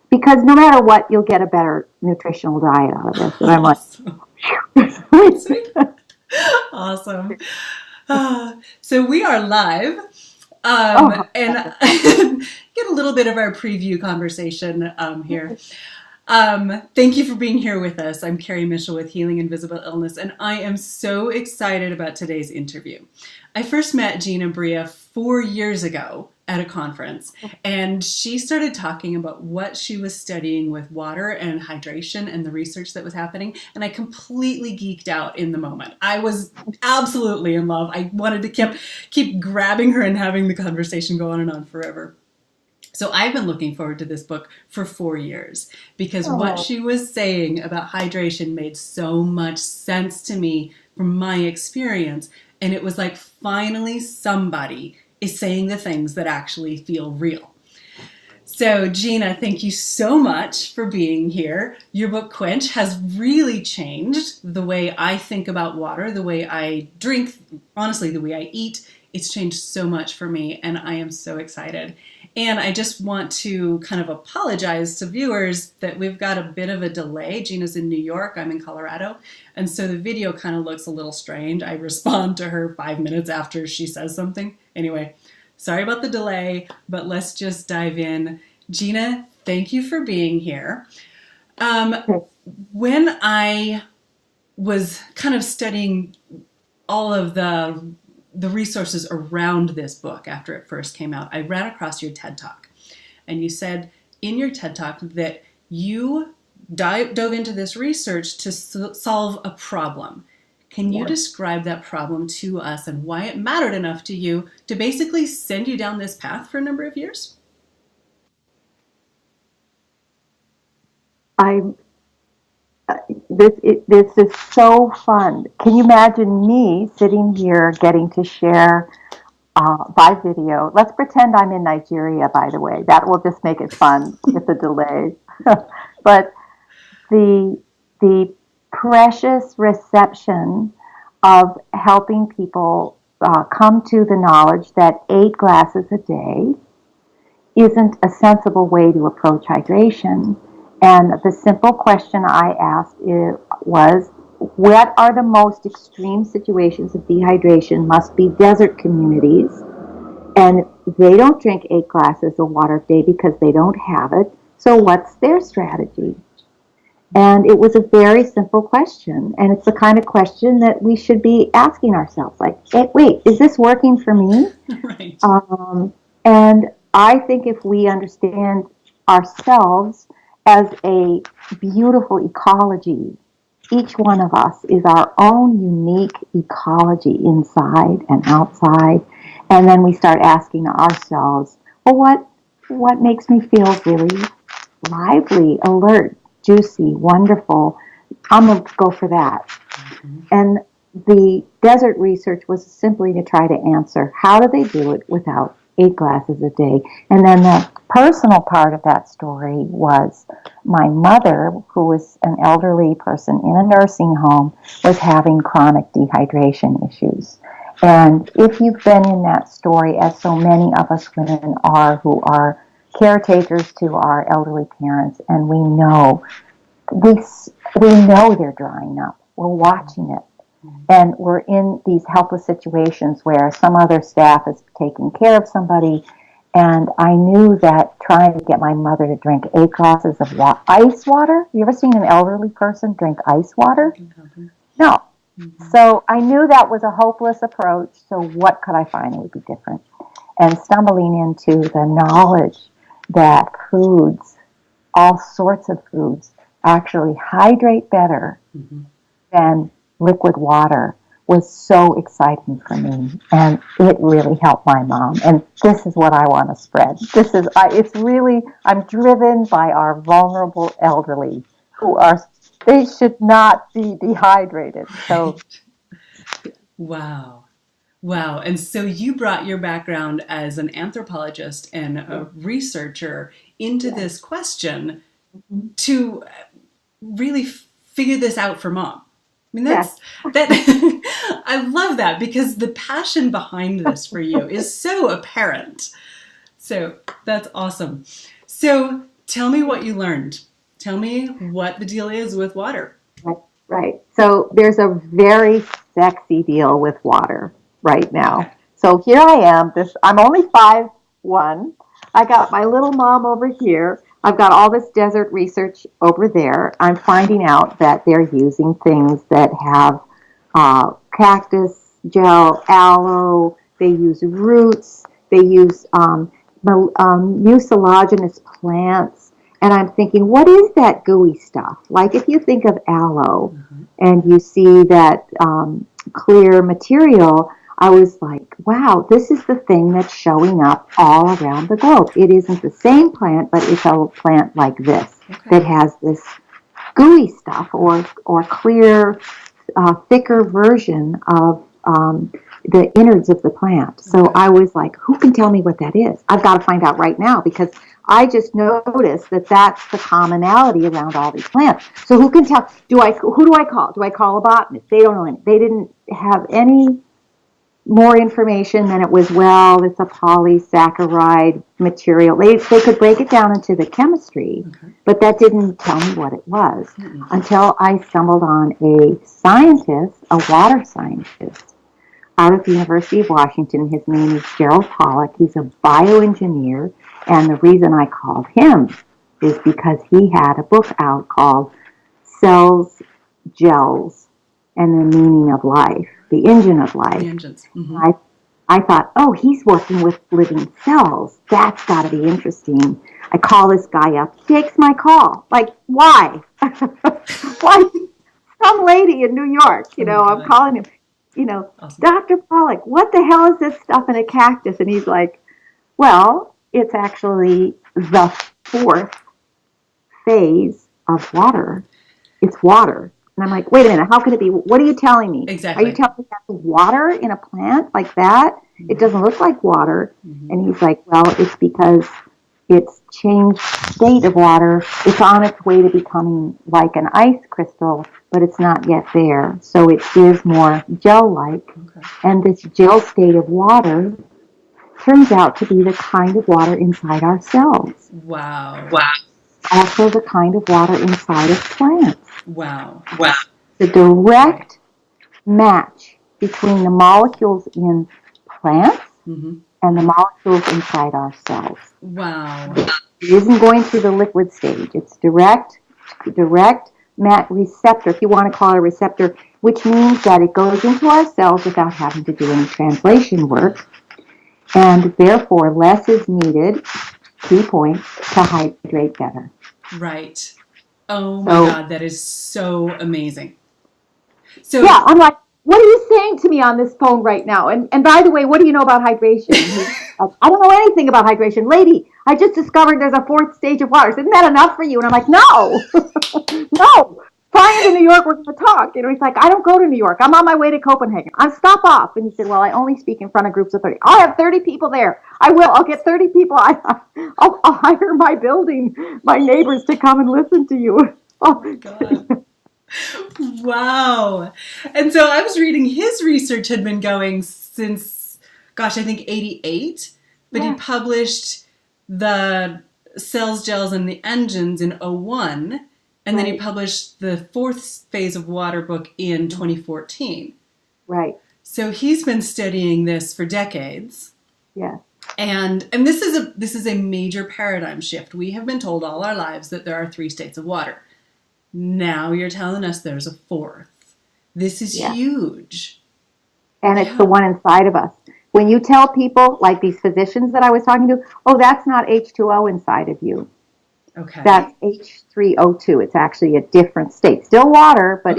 because no matter what, you'll get a better nutritional diet out of this. And I'm like, Awesome. Sweet. Awesome. So we are live, oh, and get a little bit of our preview conversation here. Thank you for being here with us. I'm Carrie Mitchell with Healing Invisible Illness, and I am so excited about today's interview. I first met Gina Bria 4 years ago at a conference, and she started talking about what she was studying with water and hydration and the research that was happening, and I completely geeked out in the moment. I was absolutely in love. I wanted to keep grabbing her and having the conversation go on and on forever. So I've been looking forward to this book for 4 years because what she was saying about hydration made so much sense to me from my experience. And it was like finally somebody is saying the things that actually feel real. So Gina, thank you so much for being here. Your book Quench has really changed the way I think about water, the way I drink, honestly, the way I eat. It's changed so much for me, and I am so excited. And I just want to kind of apologize to viewers that we've got a bit of a delay. Gina's in New York, I'm in Colorado, and so the video kind of looks a little strange. I respond to her 5 minutes after she says something. Anyway, sorry about the delay, but let's just dive in. Gina, thank you for being here. When I was kind of studying all of the resources around this book after it first came out, I ran across your TED Talk. And you said in your TED Talk that you dove into this research to solve a problem. Can you describe that problem to us and why it mattered enough to you to basically send you down this path for a number of years? This is so fun. Can you imagine me sitting here getting to share by video? Let's pretend I'm in Nigeria, by the way. That will just make it fun with the delay. But the precious reception of helping people come to the knowledge that 8 glasses a day isn't a sensible way to approach hydration. And the simple question I asked was, what are the most extreme situations of dehydration? Must be desert communities. And they don't drink 8 glasses of water a day because they don't have it. So what's their strategy? And it was a very simple question. And it's the kind of question that we should be asking ourselves, like, hey, wait, is this working for me? Right. And I think if we understand ourselves as a beautiful ecology, each one of us is our own unique ecology inside and outside. And then we start asking ourselves, well, what makes me feel really lively, alert, juicy, wonderful? I'm going to go for that. Mm-hmm. And the desert research was simply to try to answer, how do they do it without 8 glasses a day? And then the personal part of that story was my mother, who was an elderly person in a nursing home, was having chronic dehydration issues. And if you've been in that story, as so many of us women are, who are caretakers to our elderly parents, and we know they're drying up. We're watching it. And we're in these helpless situations where some other staff is taking care of somebody. And I knew that trying to get my mother to drink 8 glasses of ice water. You ever seen an elderly person drink ice water? No. Mm-hmm. So I knew that was a hopeless approach. So what could I find that would be different? And stumbling into the knowledge that foods, all sorts of foods, actually hydrate better than liquid water, was so exciting for me, and it really helped my mom. And this is what I want to spread. I'm driven by our vulnerable elderly they should not be dehydrated. So, Wow. And so you brought your background as an anthropologist and a researcher into this question to really figure this out for mom. I mean, that. I love that, because the passion behind this for you is so apparent. So that's awesome. So Tell me what you learned. Tell me what the deal is with water. Right. Right. So there's a very sexy deal with water right Okay. now. So here I am. I'm only 5'1". I got my little mom over here. I've got all this desert research over there. I'm finding out that they're using things that have cactus gel, aloe. They use roots. They use mucilaginous plants. And I'm thinking, what is that gooey stuff? Like if you think of aloe Mm-hmm. and you see that clear material, I was like, wow, this is the thing that's showing up all around the globe. It isn't the same plant, but it's a plant like this that has this gooey stuff or clear, thicker version of the innards of the plant. So Okay. I was like, who can tell me what that is? I've got to find out right now because I just noticed that that's the commonality around all these plants. So who can tell? Who do I call? Do I call a botanist? They don't know any. They didn't have any more information than it was, well, it's a polysaccharide material. They could break it down into the chemistry, Okay. but that didn't tell me what it was Mm-mm. until I stumbled on a scientist, a water scientist, out of the University of Washington. His name is Gerald Pollack. He's a bioengineer, and the reason I called him is because he had a book out called Cells, Gels, and the Meaning of Life, the Engine of The Life. engines. Mm-hmm. I thought, oh, he's working with living cells. That's got to be interesting. I call this guy up. He takes my call. Like, why? Why? Some lady in New York, Oh my I'm God. calling him, Awesome. Dr. Pollack, what the hell is this stuff in a cactus? And he's like, well, it's actually the fourth phase of water. It's water. And I'm like, wait a minute, how can it be? What are you telling me? Are you Exactly. telling me that's water in a plant like that? It Mm-hmm. doesn't look like water. Mm-hmm. And he's like, well, it's because it's changed state of water. It's on its way to becoming like an ice crystal, but it's not yet there. So it is more gel-like. Okay. And this gel state of water turns out to be the kind of water inside our cells. Wow. Wow. Also the kind of water inside of plants. Wow. Wow. The direct match between the molecules in plants Mm-hmm. and the molecules inside our cells. Wow. It isn't going through the liquid stage. It's direct receptor, if you want to call it a receptor, which means that it goes into our cells without having to do any translation work, and therefore less is needed, key point, to hydrate better. Right. Oh my God, that is so amazing. So yeah, I'm like, what are you saying to me on this phone right now? And by the way, what do you know about hydration? I don't know anything about hydration. Lady, I just discovered there's a fourth stage of water. Isn't that enough for you? And I'm like, no, no. Flying to New York, we're going to talk. He's like, I don't go to New York. I'm on my way to Copenhagen. I'll stop off. And he said, well, I only speak in front of groups of 30. I'll have 30 people there. I will. I'll get 30 people. I'll hire my building, my neighbors to come and listen to you. oh my God. Wow. And so I was reading his research had been going since, gosh, I think 88, but he published the cells, gels, and the engines in 01, and then he published the fourth phase of water book in 2014. Right. So he's been studying this for decades. Yeah. And this is a major paradigm shift. We have been told all our lives that there are three states of water. Now you're telling us there's a fourth. This is huge. And it's the one inside of us. When you tell people, like these physicians that I was talking to, oh, that's not H2O inside of you. Okay. That's H3O2. It's actually a different state. Still water, but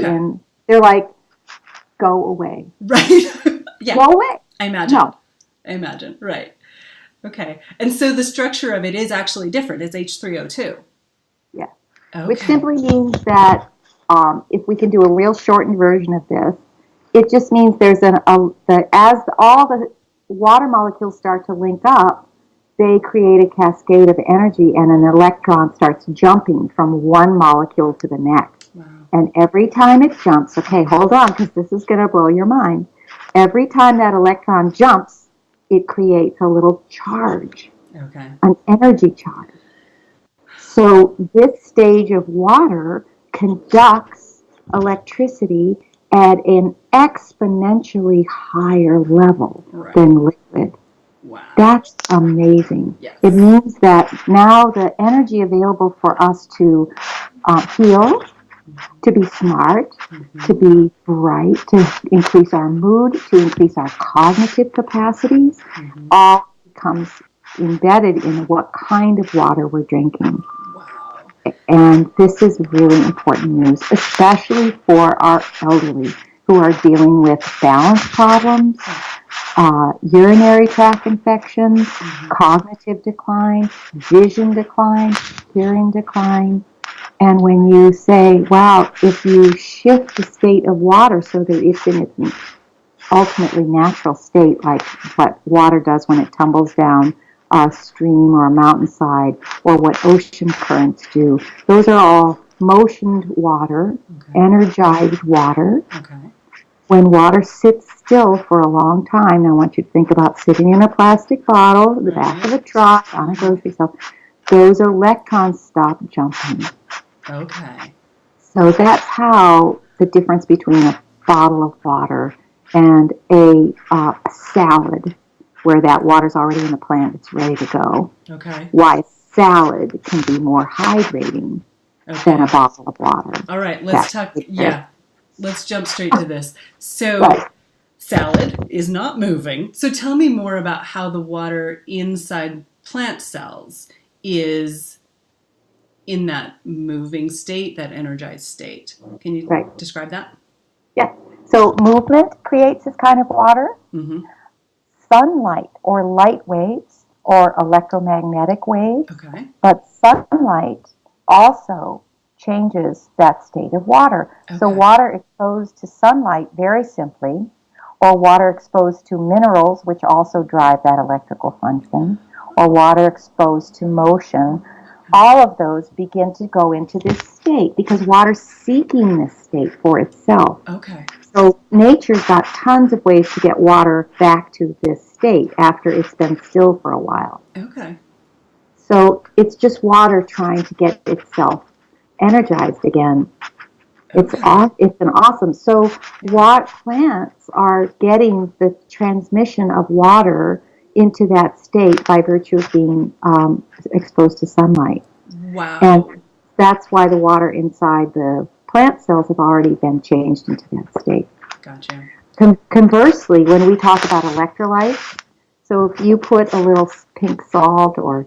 they're like, go away. Right. Yeah. Go away. I imagine. No. I imagine. Right. Okay. And so the structure of it is actually different. It's H3O2. Yeah. Okay. Which simply means that if we can do a real shortened version of this, it just means there's as all the water molecules start to link up, they create a cascade of energy, and an electron starts jumping from one molecule to the next. Wow. And every time it jumps, okay, hold on, because this is going to blow your mind. Every time that electron jumps, it creates a little charge, Okay. an energy charge. So this stage of water conducts electricity at an exponentially higher level than liquid. Wow. That's amazing. Yes. It means that now the energy available for us to heal, to be smart, to be bright, to increase our mood, to increase our cognitive capacities, all becomes embedded in what kind of water we're drinking. Wow. And this is really important news, especially for our elderly who are dealing with balance problems, urinary tract infections, cognitive decline, vision decline, hearing decline. And when you say, wow, if you shift the state of water so that it's in its ultimately natural state, like what water does when it tumbles down a stream or a mountainside, or what ocean currents do, those are all motioned water, energized water. When water sits still for a long time, now I want you to think about sitting in a plastic bottle, the back of a truck, on a grocery shelf, those electrons stop jumping. Okay. So that's how the difference between a bottle of water and a salad, where that water's already in the plant, it's ready to go. Okay. Why salad can be more hydrating than a bottle of water. All right, let's talk. Yeah, let's jump straight to this. So, salad is not moving. So, tell me more about how the water inside plant cells is in that moving state, that energized state. Can you describe that? Yes. So, movement creates this kind of water. Mm-hmm. Sunlight or light waves or electromagnetic waves. Okay. But sunlight also changes that state of water. So water exposed to sunlight, very simply, or water exposed to minerals, which also drive that electrical function, or water exposed to motion, all of those begin to go into this state because water's seeking this state for itself. Okay. So nature's got tons of ways to get water back to this state after it's been still for a while. Okay. So it's just water trying to get itself energized again. It's been awesome. So what plants are getting the transmission of water into that state by virtue of being exposed to sunlight. Wow. And that's why the water inside the plant cells have already been changed into that state. Gotcha. Conversely, when we talk about electrolytes, so if you put a little pink salt or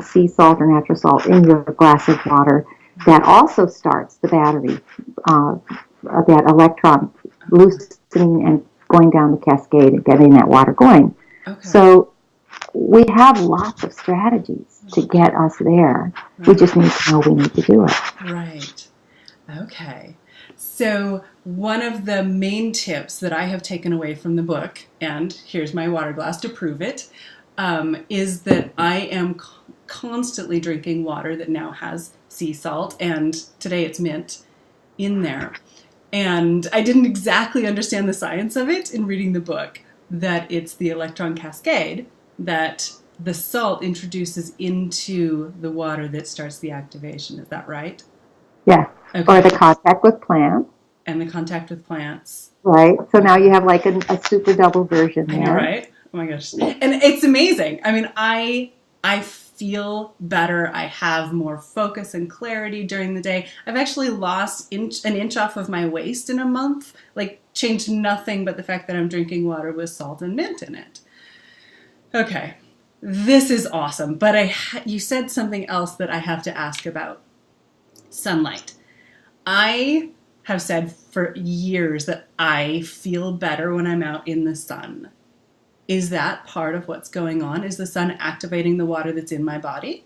sea salt or natural salt in your glass of water, that also starts the battery, that electron loosening and going down the cascade and getting that water going. So we have lots of strategies to get us there. We just need to know we need to do it. Right. Okay. So one of the main tips that I have taken away from the book, and here's my water glass to prove it, is that I am constantly drinking water that now has sea salt, and today it's mint in there. And I didn't exactly understand the science of it in reading the book, that it's the electron cascade that the salt introduces into the water that starts the activation. Is that right? Yeah. Or the contact with plants. And the contact with plants. Right. So now you have like a super double version there. I know, right? Oh my gosh. And it's amazing. I mean, I feel better. I have more focus and clarity during the day. I've actually lost an inch off of my waist in a month. Like, changed nothing but the fact that I'm drinking water with salt and mint in it. Okay. This is awesome. But you said something else that I have to ask about. Sunlight. I have said for years that I feel better when I'm out in the sun. Is that part of what's going on? Is the sun activating the water that's in my body?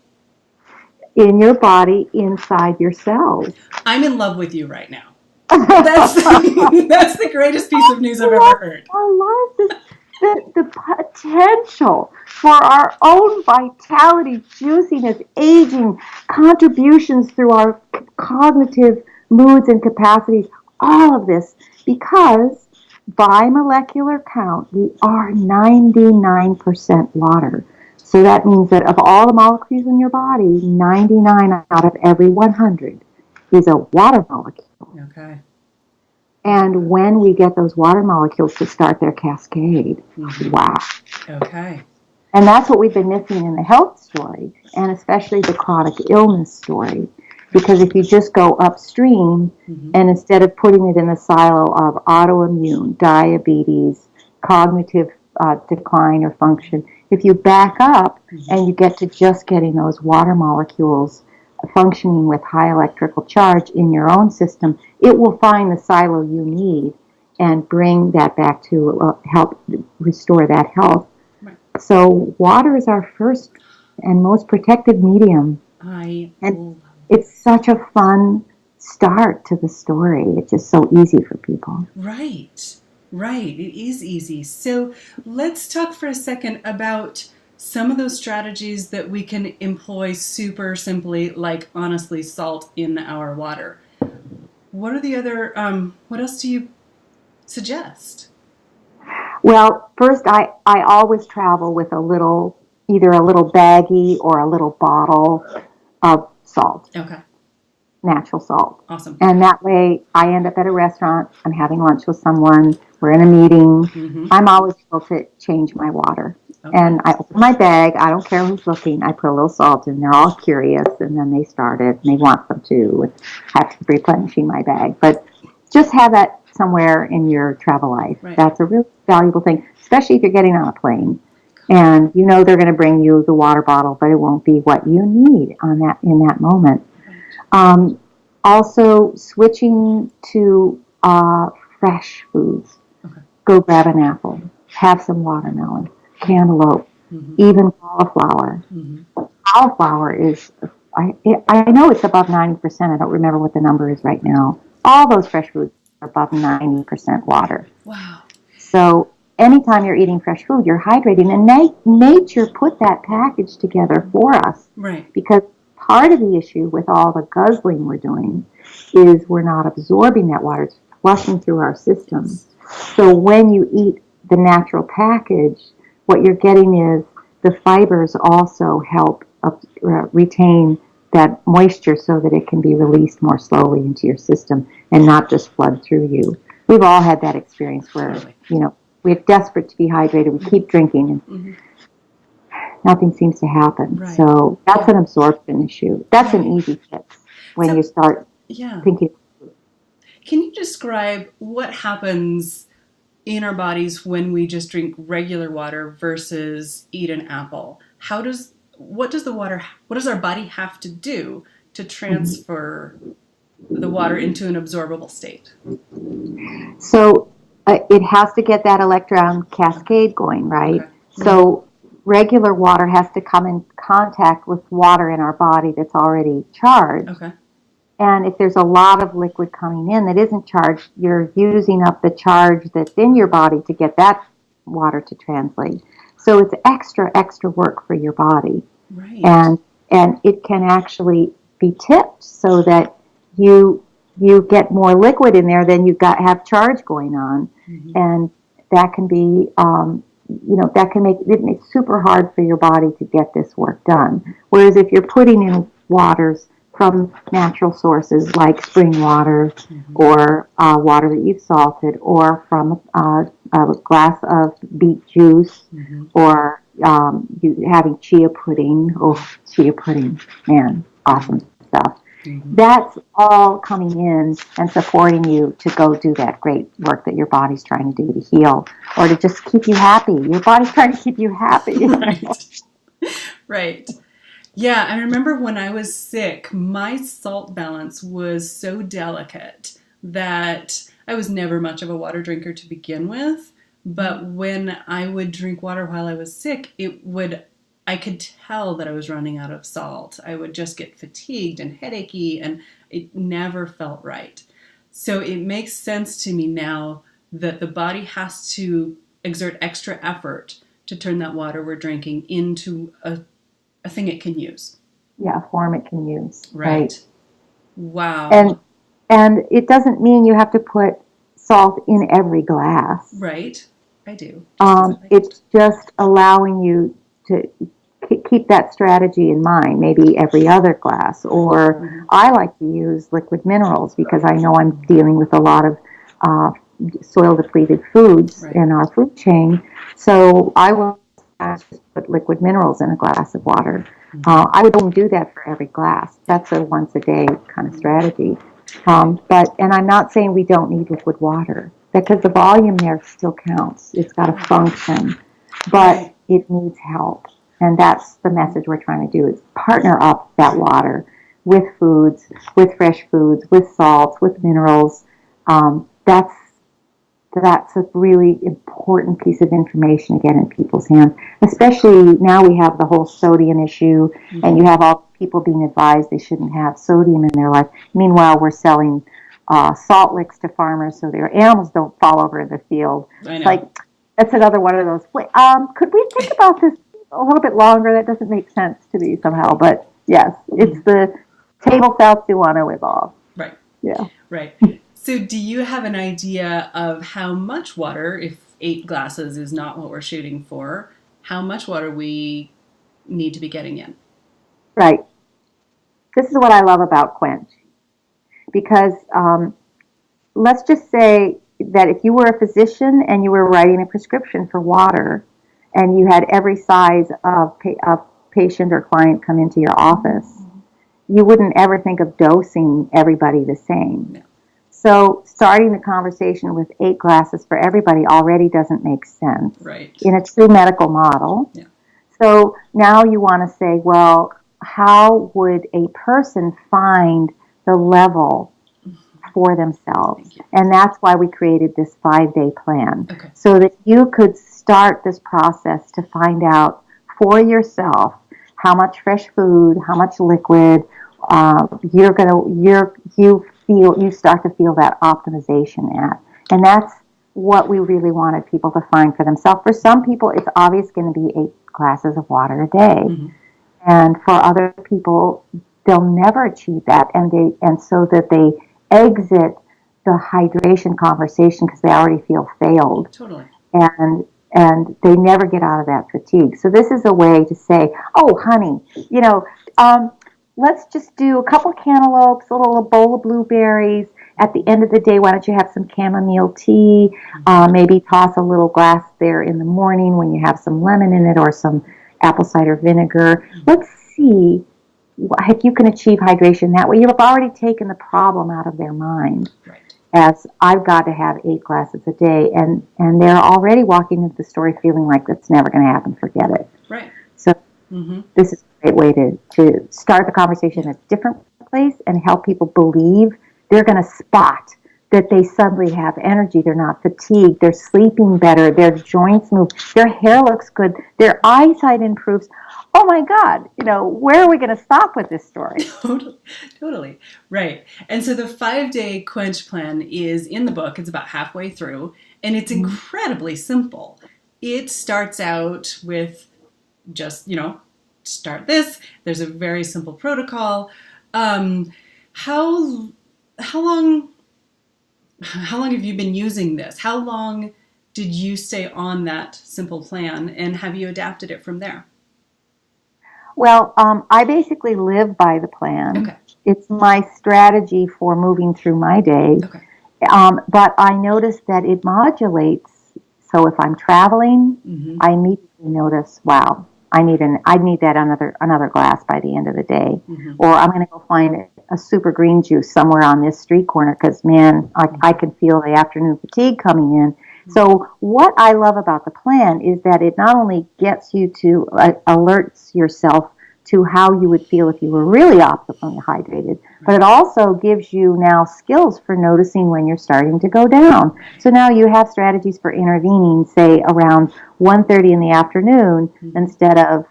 In your body, inside your cells. I'm in love with you right now. That's the greatest piece of news I've ever heard. I love this. The potential for our own vitality, juiciness, aging, contributions through our cognitive moods and capacities, all of this, because by molecular count, we are 99% water. So that means that of all the molecules in your body, 99 out of every 100 is a water molecule. Okay. And when we get those water molecules to start their cascade, wow. Okay. And that's what we've been missing in the health story, and especially the chronic illness story. Because if you just go upstream, and instead of putting it in the silo of autoimmune, diabetes, cognitive decline or function, if you back up and you get to just getting those water molecules functioning with high electrical charge in your own system, it will find the silo you need and bring that back to help restore that health. So water is our first and most protected medium. And it's such a fun start to the story. It's just so easy for people. Right. It is easy. So let's talk for a second about some of those strategies that we can employ super simply, like honestly salt in our water. What are the other, what else do you suggest? Well, first, I always travel with either a little baggie or a little bottle of salt. Okay. Natural salt. Awesome. And that way I end up at a restaurant, I'm having lunch with someone, we're in a meeting, I'm always able to change my water. Okay. And I open my bag, I don't care who's looking, I put a little salt in, they're all curious, and then they started, and they want some too, I have to keep replenishing my bag. But just have that somewhere in your travel life. Right. That's a really valuable thing, especially if you're getting on a plane. And you know they're going to bring you the water bottle, but it won't be what you need in that moment. Also, switching to fresh foods. Okay. Go grab an apple, have some watermelon, cantaloupe, even cauliflower. Cauliflower is, I know it's above 90%. I don't remember what the number is right now. All those fresh foods are above 90% water. Wow. So anytime you're eating fresh food, you're hydrating. And nature put that package together for us. Right. Because part of the issue with all the guzzling we're doing is we're not absorbing that water. It's flushing through our systems. So when you eat the natural package, what you're getting is the fibers also help retain that moisture so that it can be released more slowly into your system and not just flood through you. We've all had that experience where, we're desperate to be hydrated. We keep drinking and nothing seems to happen. Right. So that's an absorption issue. That's an easy fix when you start thinking. Can you describe what happens in our bodies when we just drink regular water versus eat an apple? What does our body have to do to transfer the water into an absorbable state? So it has to get that electron cascade going, right? Okay. So regular water has to come in contact with water in our body that's already charged. Okay. And if there's a lot of liquid coming in that isn't charged, you're using up the charge that's in your body to get that water to translate. So it's extra work for your body. Right. And it can actually be tipped so that you get more liquid in there than have charge going on. And that can be, that can make it super hard for your body to get this work done. Whereas if you're putting in waters from natural sources like spring water or water that you've salted, or from a glass of beet juice, or having chia pudding. Oh, chia pudding, man, awesome stuff. That's all coming in and supporting you to go do that great work that your body's trying to do to heal or to just keep you happy. Your body's trying to keep you happy. Right. Yeah, I remember when I was sick, my salt balance was so delicate that I was never much of a water drinker to begin with. But when I would drink water while I was sick, I could tell that I was running out of salt. I would just get fatigued and headachy, and it never felt right. So it makes sense to me now that the body has to exert extra effort to turn that water we're drinking into a thing it can use. Yeah, a form it can use. Right. Wow. And it doesn't mean you have to put salt in every glass. Right. I do. It's just allowing you to keep that strategy in mind, maybe every other glass. Or I like to use liquid minerals because I know I'm dealing with a lot of soil depleted foods in our food chain. So I will just put liquid minerals in a glass of water. I would only do that for every glass. That's a once a day kind of strategy. And I'm not saying we don't need liquid water because the volume there still counts. It's got to function, but it needs help. And that's the message we're trying to do is partner up that water with foods, with fresh foods, with salts, with minerals. That's a really important piece of information to get in people's hands, especially now we have the whole sodium issue, and you have all people being advised they shouldn't have sodium in their life. Meanwhile, we're selling salt licks to farmers so their animals don't fall over in the field. It's like, that's another one of those. Could we think about this a little bit longer? That doesn't make sense to me somehow, but yes, it's the table sales do want to evolve. Right. Yeah. Right. So do you have an idea of how much water, if 8 glasses is not what we're shooting for, how much water we need to be getting in? Right. This is what I love about Quench. Because let's just say that if you were a physician and you were writing a prescription for water and you had every size of patient or client come into your office, you wouldn't ever think of dosing everybody the same. No. So starting the conversation with 8 glasses for everybody already doesn't make sense in a true medical model. Yeah. So now you want to say, well, how would a person find the level for themselves? And that's why we created this 5-day plan. Okay. So that you could start this process to find out for yourself how much fresh food, how much liquid, you start to feel that optimization at. And that's what we really wanted people to find for themselves. For some people, it's obvious going to be 8 glasses of water a day. And for other people, they'll never achieve that. And so that they exit the hydration conversation because they already feel failed. Totally. And they never get out of that fatigue. So this is a way to say, oh, honey, let's just do a couple cantaloupes, a little bowl of blueberries. At the end of the day, why don't you have some chamomile tea? Maybe toss a little glass there in the morning when you have some lemon in it or some apple cider vinegar. Let's see if you can achieve hydration that way. You've already taken the problem out of their mind. Right. As I've got to have 8 glasses a day, and they're already walking into the story feeling like that's never going to happen. Forget it. Right. So this is a great way to start the conversation at a different place and help people believe they're going to spot that they suddenly have energy. They're not fatigued. They're sleeping better. Their joints move. Their hair looks good. Their eyesight improves. Oh my God, where are we going to stop with this story? Totally. Right. And so the 5-day Quench plan is in the book. It's about halfway through, and it's incredibly simple. It starts out with just, start this. There's a very simple protocol. How long have you been using this? How long did you stay on that simple plan, and have you adapted it from there? Well, I basically live by the plan. Okay. It's my strategy for moving through my day. Okay. But I notice that it modulates. So if I'm traveling, I immediately notice, wow, I need that another glass by the end of the day, or I'm going to go find a super green juice somewhere on this street corner because man, I can feel the afternoon fatigue coming in. So what I love about the plan is that it not only gets you to alerts yourself to how you would feel if you were really optimally hydrated, but it also gives you now skills for noticing when you're starting to go down. So now you have strategies for intervening, say around 1:30 in the afternoon instead of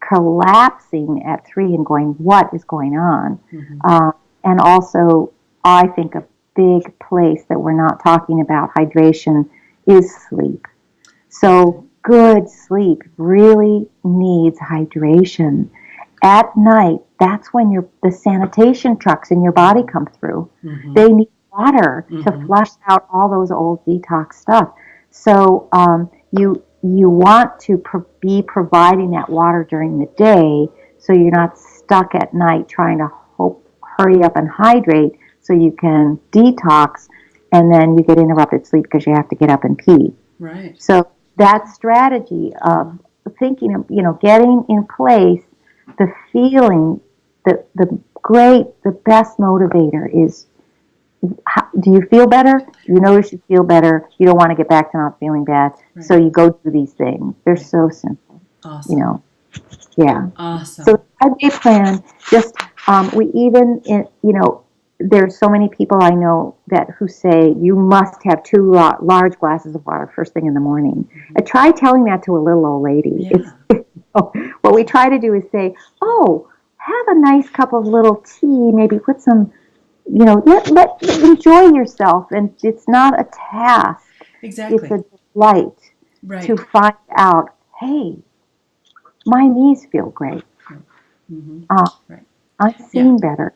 collapsing at 3 and going, what is going on? And also, I think a big place that we're not talking about hydration is sleep. So good sleep really needs hydration. At night, that's when the sanitation trucks in your body come through. They need water to flush out all those old detox stuff. So you want to be providing that water during the day so you're not stuck at night trying to hurry up and hydrate so you can detox, and then you get interrupted sleep because you have to get up and pee. Right. So that strategy of thinking of, getting in place the feeling, the best motivator is, do you feel better? You notice you feel better. You don't want to get back to not feeling bad. Right. So you go do these things. They're so simple. Awesome. Yeah. Awesome. So 5-day plan, just, we even, there's so many people I know who say you must have 2 large glasses of water first thing in the morning. Mm-hmm. Try telling that to a little old lady. Yeah. What we try to do is say, have a nice cup of little tea, maybe put some, enjoy yourself. And it's not a task. Exactly. It's a delight to find out, hey, my knees feel great. Mm-hmm. Right. I'm seeing better.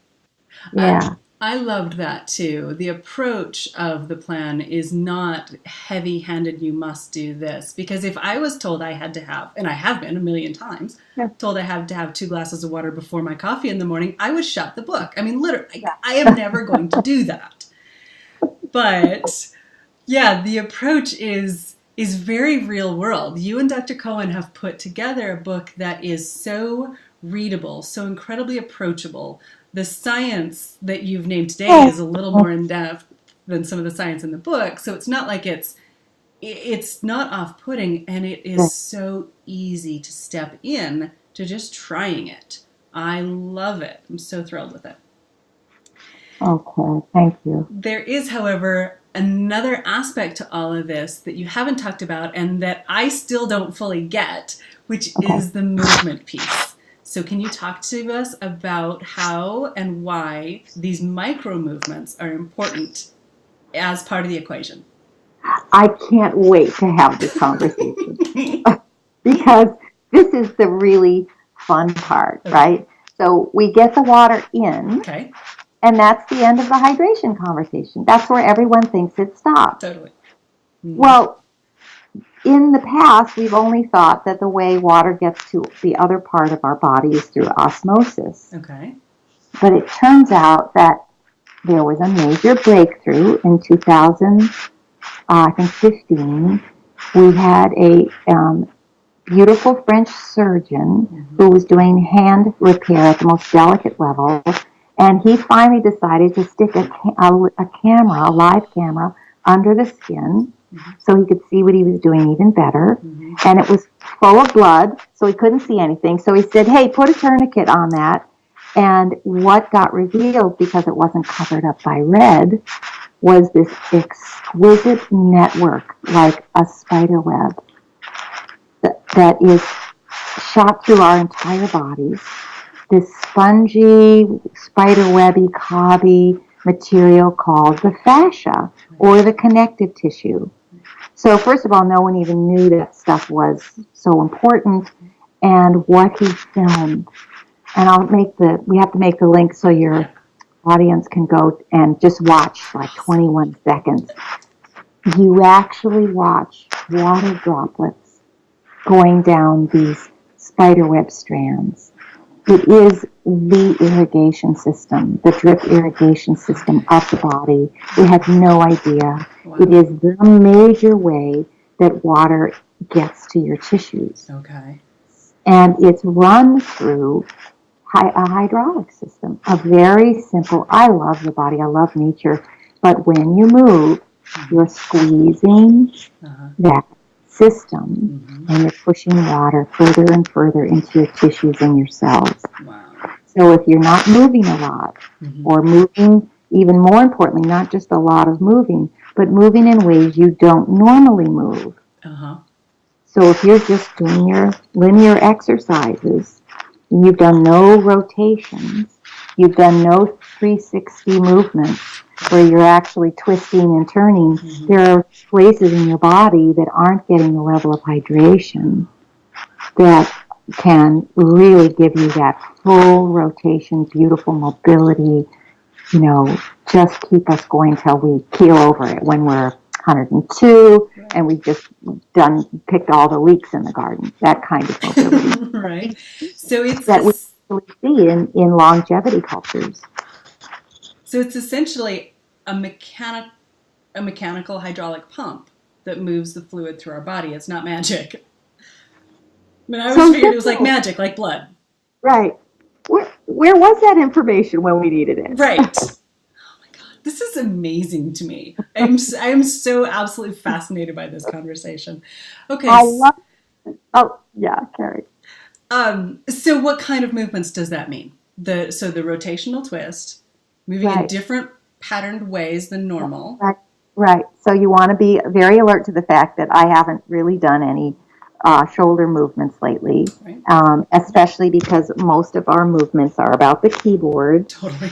Yeah. I loved that too. The approach of the plan is not heavy-handed, you must do this. Because if I was told I had to have, and I have been a million times, told I had to have 2 glasses of water before my coffee in the morning, I would shut the book. I mean, literally, I am never going to do that. But yeah, the approach is very real world. You and Dr. Cohen have put together a book that is so readable, so incredibly approachable. The science that you've named today is a little more in depth than some of the science in the book. So it's not like it's not off-putting, and it is so easy to step in to just trying it. I love it. I'm so thrilled with it. Okay, thank you. There is, however, another aspect to all of this that you haven't talked about and that I still don't fully get, which is the movement piece. So can you talk to us about how and why these micro movements are important as part of the equation? I can't wait to have this conversation because this is the really fun part, right? So we get the water in, and that's the end of the hydration conversation. That's where everyone thinks it stops. Totally. Mm-hmm. Well, in the past, we've only thought that the way water gets to the other part of our body is through osmosis. Okay. But it turns out that there was a major breakthrough in 2015. We had a beautiful French surgeon who was doing hand repair at the most delicate level, and he finally decided to stick a live camera, under the skin so he could see what he was doing even better. And it was full of blood, so he couldn't see anything. So he said, hey, put a tourniquet on that. And what got revealed, because it wasn't covered up by red, was this exquisite network, like a spider web, that is shot through our entire bodies. This spongy, spiderwebby, cobby material called the fascia, or the connective tissue. So first of all, no one even knew that stuff was so important, and what he filmed. And we have to make the link so your audience can go and just watch like 21 seconds. You actually watch water droplets going down these spiderweb strands. It is the irrigation system, the drip irrigation system of the body. We have no idea. Wow. It is the major way that water gets to your tissues. Okay. And it's run through a hydraulic system, a very simple, I love the body, I love nature, but when you move, you're squeezing that system, and you're pushing water further and further into your tissues and your cells. Wow. So if you're not moving a lot, or moving, even more importantly, not just a lot of moving, but moving in ways you don't normally move. So if you're just doing your linear exercises, and you've done no rotations, you've done no 360 movements where you're actually twisting and turning, there are places in your body that aren't getting the level of hydration that can really give you that full rotation, beautiful mobility, just keep us going till we keel over it when we're 102, and we've just picked all the leaks in the garden. That kind of mobility. Right. So it's That we actually see in longevity cultures. So it's essentially a mechanical hydraulic pump that moves the fluid through our body. It's not magic. I mean, I always figured it was like magic, like blood. Right. Where was that information when we needed it? Right. Oh my God, this is amazing to me. I am so absolutely fascinated by this conversation. Okay. I love it. Oh yeah, Carrie. So what kind of movements does that mean? The rotational twist, moving in different patterned ways than normal. Right. So you want to be very alert to the fact that I haven't really done any shoulder movements lately, especially because most of our movements are about the keyboard. Totally.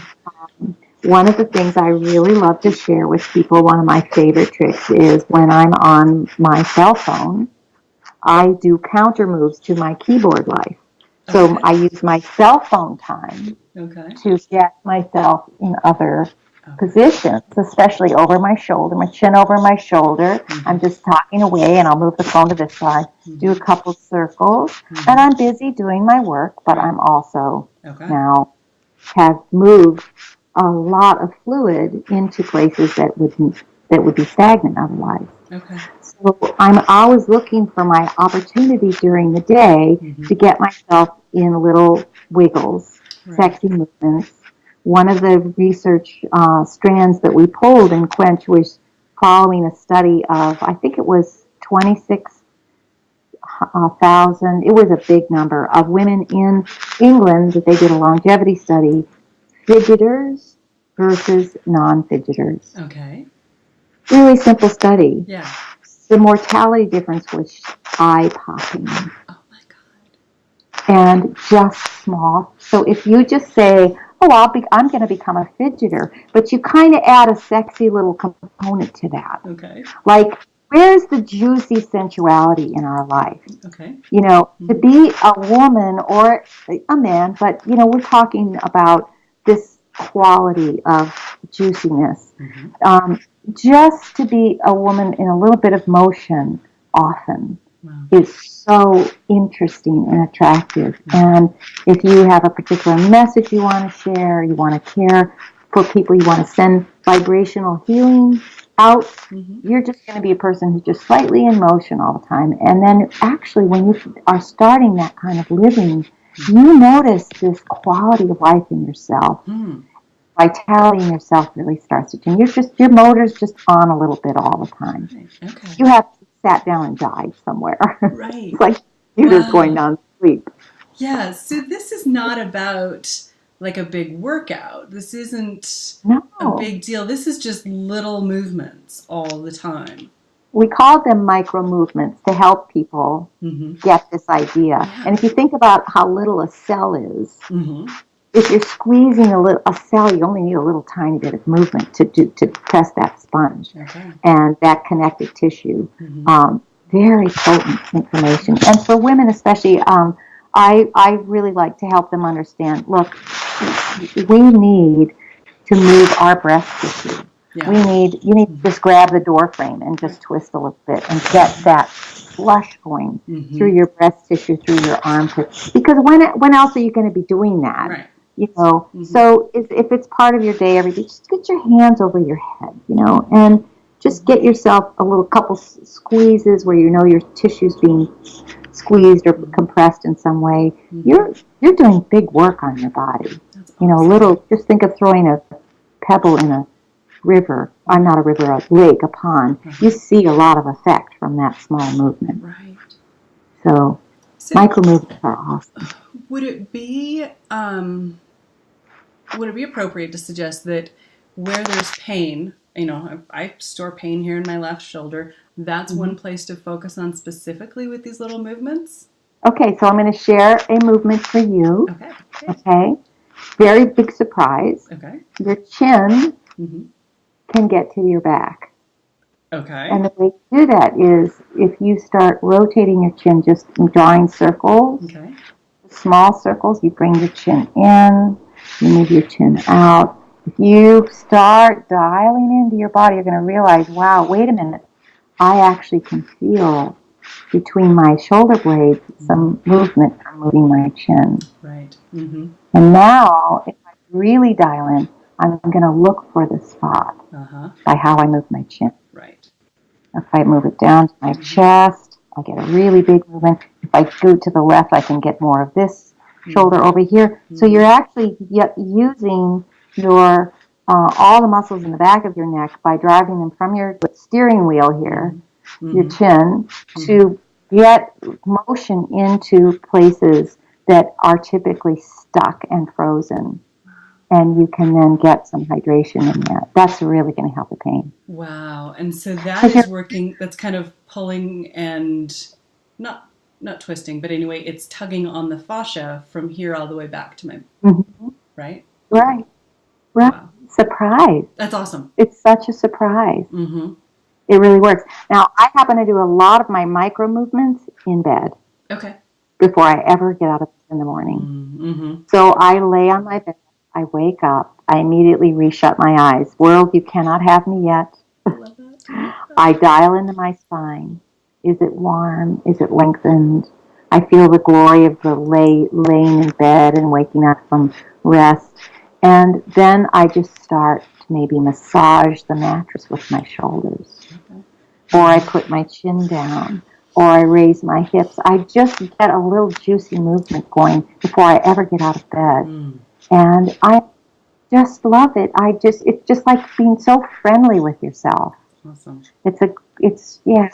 One of the things I really love to share with people, one of my favorite tricks is when I'm on my cell phone, I do counter moves to my keyboard life. So I use my cell phone time to get myself in other positions, especially over my shoulder, my chin over my shoulder. I'm just talking away, and I'll move the phone to this side, do a couple circles, and I'm busy doing my work, but I'm also now have moved a lot of fluid into places that would be stagnant otherwise. So I'm always looking for my opportunity during the day to get myself in little wiggles, sexy movements. One of the research strands that we pulled in Quench was following a study of, I think it was 26,000, it was a big number, of women in England that they did a longevity study, fidgeters versus non-fidgeters. Okay. Really simple study. Yeah. The mortality difference was eye-popping. Oh my God. And just small. So if you just say, oh, I'm going to become a fidgeter, but you kind of add a sexy little component to that. Okay. Like, where's the juicy sensuality in our life? Okay. You know, to be a woman or a man, but, you know, we're talking about this quality of juiciness. Just to be a woman in a little bit of motion often is so interesting and attractive. And if you have a particular message you want to share, you want to care for people, you want to send vibrational healing out, you're just going to be a person who's just slightly in motion all the time. And then actually when you are starting that kind of living, you notice this quality of life in yourself. Vitality in yourself really starts to change. Your motor's just on a little bit all the time. Okay. You have sat down and died somewhere. Right. It's like you're just going down to sleep. Yeah. So this is not about like a big workout. This isn't a big deal. This is just little movements all the time. We call them micro movements to help people get this idea. Yeah. And if you think about how little a cell is, if you're squeezing a cell, you only need a little tiny bit of movement to press that sponge and that connective tissue. Very potent information. And for women especially, I really like to help them understand, look, we need to move our breast tissue. Yeah. You need to just grab the door frame and just twist a little bit and get that flush going through your breast tissue, through your armpits. Because when else are you going to be doing that? Right. You know, so if it's part of your day every day, just get your hands over your head, you know, and just get yourself a little couple squeezes where you know your tissue's being squeezed or compressed in some way. You're doing big work on your body. That's awesome. You know, just think of throwing a pebble in a river, or not a river, a lake, a pond. You see a lot of effect from that small movement. Right. So micro movements are awesome. Would it be appropriate to suggest that where there's pain, you know, I store pain here in my left shoulder, that's one place to focus on specifically with these little movements? Okay, so I'm going to share a movement for you. Okay. Very big surprise. Okay. Your chin can get to your back. Okay. And the way to do that is if you start rotating your chin, just drawing circles. Okay. Small circles, you bring your chin in, you move your chin out. If you start dialing into your body, you're going to realize, wow, wait a minute, I actually can feel between my shoulder blades some movement from moving my chin. Right. Mm-hmm. And now, if I really dial in, I'm going to look for the spot Uh-huh. by how I move my chin. Right. If I move it down to my chest, I get a really big movement. If I scoot to the left, I can get more of this shoulder over here. So you're actually using your all the muscles in the back of your neck by driving them from your steering wheel here, your chin, to get motion into places that are typically stuck and frozen. And you can then get some hydration in that. That's really going to help the pain. Wow. And so that is working, that's kind of pulling and not twisting, but anyway, it's tugging on the fascia from here all the way back to my, right? Right. Right. Wow. Surprise. That's awesome. It's such a surprise. Mm-hmm. It really works. Now, I happen to do a lot of my micro movements in bed. Okay. Before I ever get out of bed in the morning. Mm-hmm. So I lay on my bed. I wake up. I immediately reshut my eyes. World, you cannot have me yet. I love that. I dial into my spine. Is it warm? Is it lengthened? I feel the glory of the laying in bed and waking up from rest. And then I just start to maybe massage the mattress with my shoulders. Okay. Or I put my chin down. Or I raise my hips. I just get a little juicy movement going before I ever get out of bed. And I just love it. It's just like being so friendly with yourself. Awesome. Yeah.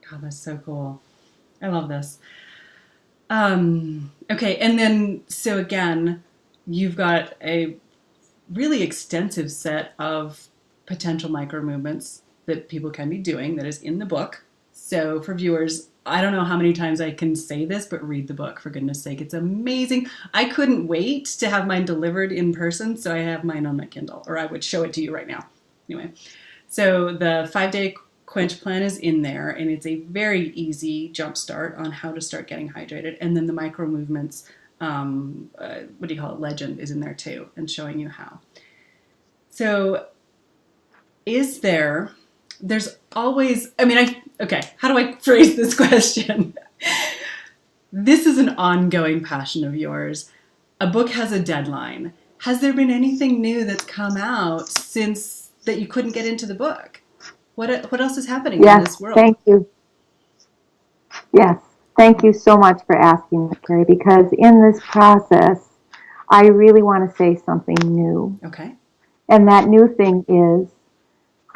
God, that's so cool. I love this. Okay. And then, so again, you've got a really extensive set of potential micro movements that people can be doing that is in the book. So for viewers, I don't know how many times I can say this, but read the book, for goodness sake. It's amazing. I couldn't wait to have mine delivered in person, so I have mine on my Kindle, or I would show it to you right now. Anyway, so the 5-day quench plan is in there, and it's a very easy jump start on how to start getting hydrated. And then the micro movements, what do you call it, legend is in there too, and showing you how. So there's always, okay, how do I phrase this question? This is an ongoing passion of yours. A book has a deadline. Has there been anything new that's come out since that you couldn't get into the book? What else is happening in this world? Thank you. Yes, thank you so much for asking, Carrie, because in this process, I really want to say something new. Okay. And that new thing is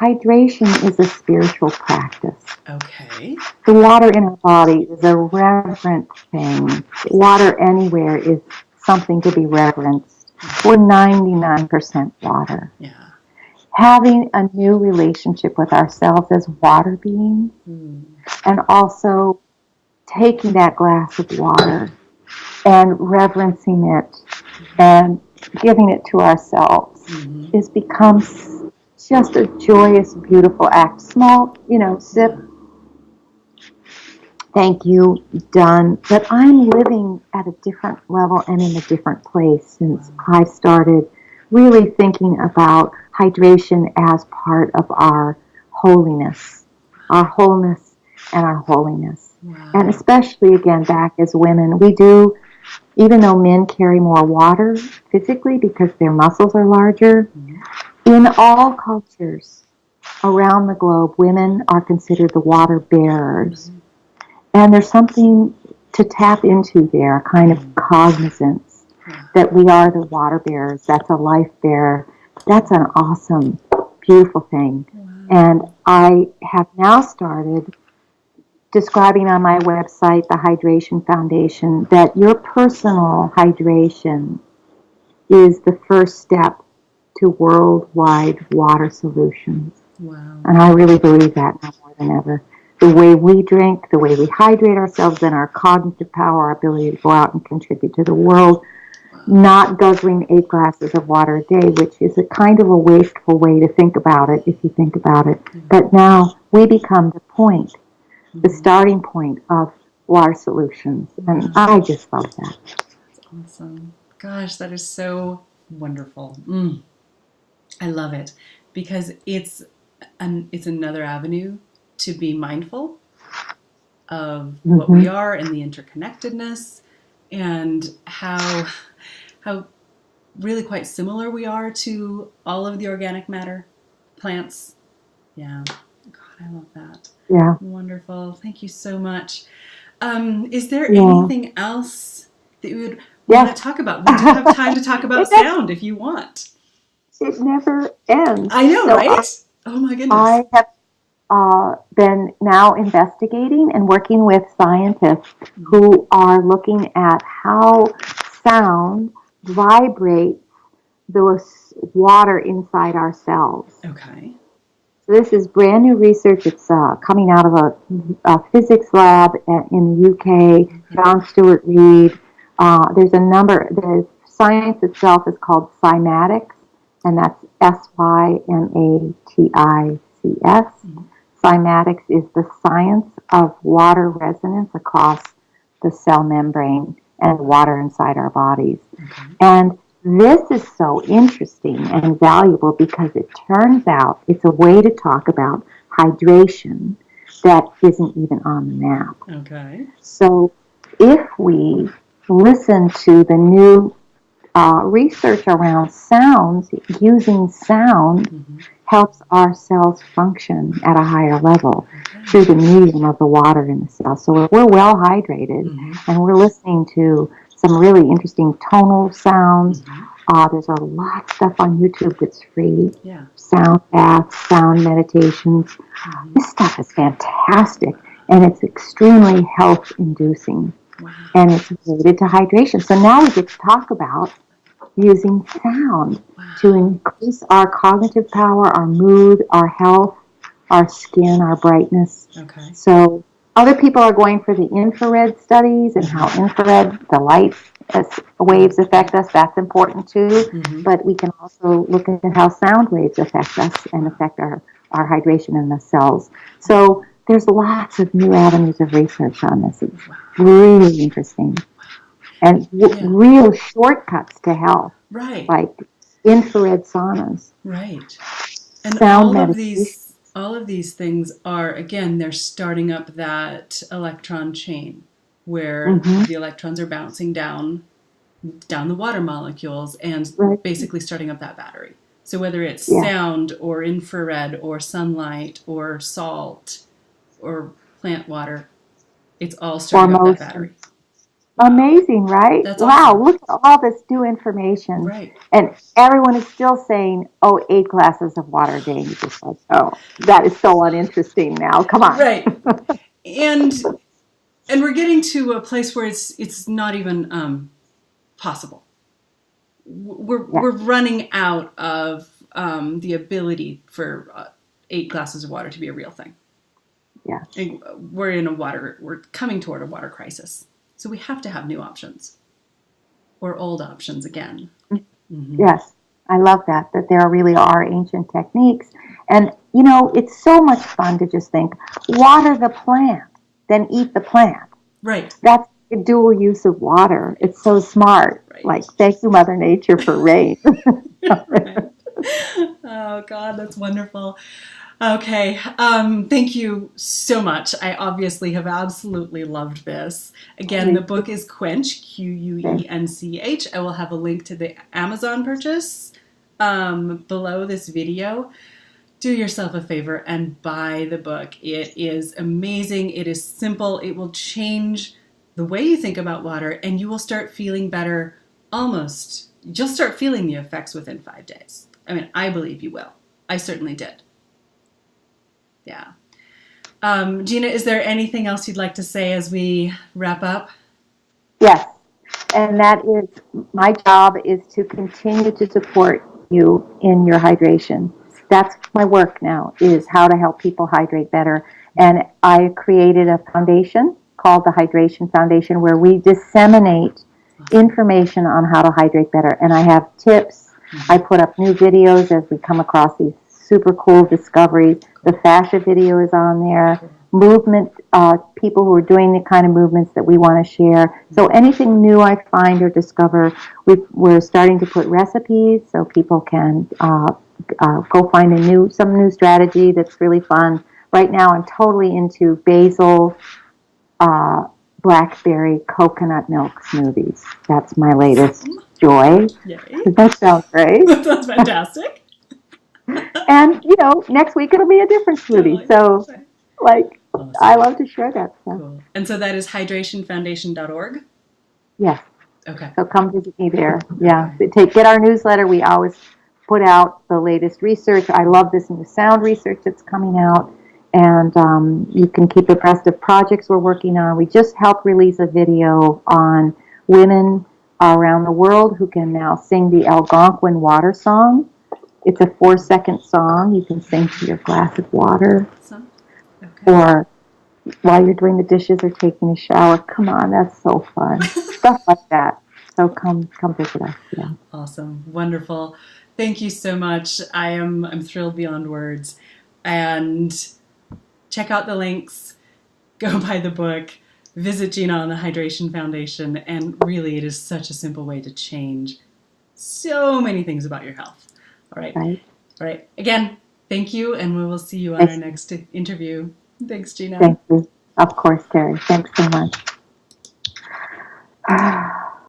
hydration is a spiritual practice. Okay. The water in our body is a reverent thing. Water anywhere is something to be reverenced. We're 99% water. Yeah. Having a new relationship with ourselves as water beings, and also taking that glass of water and reverencing it and giving it to ourselves is becomes just a joyous, beautiful act. Small, sip. Thank you, done. But I'm living at a different level and in a different place since I started really thinking about hydration as part of our holiness, our wholeness and our holiness. Wow. And especially, again, back as women, we do, even though men carry more water physically because their muscles are larger, in all cultures around the globe, women are considered the water bearers. And there's something to tap into there, a kind of cognizance that we are the water bearers. That's a life bearer. That's an awesome, beautiful thing. And I have now started describing on my website, the Hydration Foundation, that your personal hydration is the first step to worldwide water solutions. Wow. And I really believe that now more than ever. The way we drink, the way we hydrate ourselves, and our cognitive power, our ability to go out and contribute to the world, not guzzling 8 glasses of water a day, which is a kind of a wasteful way to think about it, if you think about it. But now we become the point, the starting point of water solutions. And I just love that. That's awesome. Gosh, that is so wonderful. I love it because it's another avenue to be mindful of what we are and the interconnectedness, and how really quite similar we are to all of the organic matter, plants. Yeah. God, I love that. Yeah. Wonderful. Thank you so much. Is there anything else that you would want to talk about? We do have time to talk about sound if you want. It never ends. I know, so right? Oh my goodness. I have been now investigating and working with scientists who are looking at how sound vibrates the water inside our cells. Okay. So this is brand new research. It's coming out of a physics lab in the UK, John Stuart Reed. There's a number, the science itself is called cymatics, and that's SYMATICS. Cymatics is the science of water resonance across the cell membrane and water inside our bodies. And this is so interesting and valuable because it turns out it's a way to talk about hydration that isn't even on the map. Okay. So if we listen to the new research around sounds, using sound helps our cells function at a higher level through the medium of the water in the cell. So if we're well hydrated and we're listening to some really interesting tonal sounds, there's a lot of stuff on YouTube that's free. Yeah. Sound baths, sound meditations. This stuff is fantastic, and it's extremely health-inducing. Wow. And it's related to hydration. So now we get to talk about using sound to increase our cognitive power, our mood, our health, our skin, our brightness. Okay. So other people are going for the infrared studies and how infrared, the light waves affect us. That's important too. But we can also look at how sound waves affect us and affect our hydration in the cells. So there's lots of new avenues of research on this. It's really interesting. And real shortcuts to health, right? Like infrared saunas, right? And sound all of these things are, again, they're starting up that electron chain where the electrons are bouncing down the water molecules and basically starting up that battery. So whether it's sound or infrared or sunlight or salt or plant water, it's all starting up that battery. Amazing, right? That's awesome. Look at all this new information. Right. And everyone is still saying, 8 glasses of water a day. And you're just like, that is so uninteresting now. Come on. Right. And we're getting to a place where it's not even possible. We're running out of the ability for 8 glasses of water to be a real thing. Yeah. And we're coming toward a water crisis. So we have to have new options or old options again. Yes, I love that there really are ancient techniques. And, it's so much fun to just think, water the plant, then eat the plant. Right. That's a dual use of water. It's so smart. Right. Like, thank you, Mother Nature, for rain. Right. Oh, God, that's wonderful. Okay. Thank you so much. I obviously have absolutely loved this. Again, the book is Quench, Quench. I will have a link to the Amazon purchase below this video. Do yourself a favor and buy the book. It is amazing. It is simple. It will change the way you think about water, and you will start feeling better almost. You'll start feeling the effects within 5 days. I mean, I believe you will. I certainly did. Yeah. Gina, is there anything else you'd like to say as we wrap up? Yes. And that is, my job is to continue to support you in your hydration. That's my work now, is how to help people hydrate better. And I created a foundation called the Hydration Foundation where we disseminate information on how to hydrate better. And I have tips. I put up new videos as we come across these super cool discoveries. The fascia video is on there. Movement, people who are doing the kind of movements that we want to share. So anything new I find or discover, we're starting to put recipes so people can go find some new strategy that's really fun. right now I'm totally into basil, blackberry, coconut milk smoothies. That's my latest joy. Yay. That sounds great. That sounds fantastic. And, next week it'll be a different smoothie. Totally. So, Right. like, I Awesome. love to share that stuff. Cool. And so that is hydrationfoundation.org? Yes. Okay. So come visit me there. Yeah. Okay. Get our newsletter. We always put out the latest research. I love this new sound research that's coming out. And you can keep abreast of projects we're working on. We just helped release a video on women around the world who can now sing the Algonquin water song. It's a 4-second song you can sing to your glass of water. Awesome. Okay. Or while you're doing the dishes or taking a shower. Come on, that's so fun. Stuff like that. So come visit us. Yeah. Awesome. Wonderful. Thank you so much. I'm thrilled beyond words. And check out the links, go buy the book, visit Gina on the Hydration Foundation, and really it is such a simple way to change so many things about your health. All right. Right. All right. Again, thank you, and we will see you on our next interview. Thanks, Gina. Thank you. Of course, Terry. Thanks so much.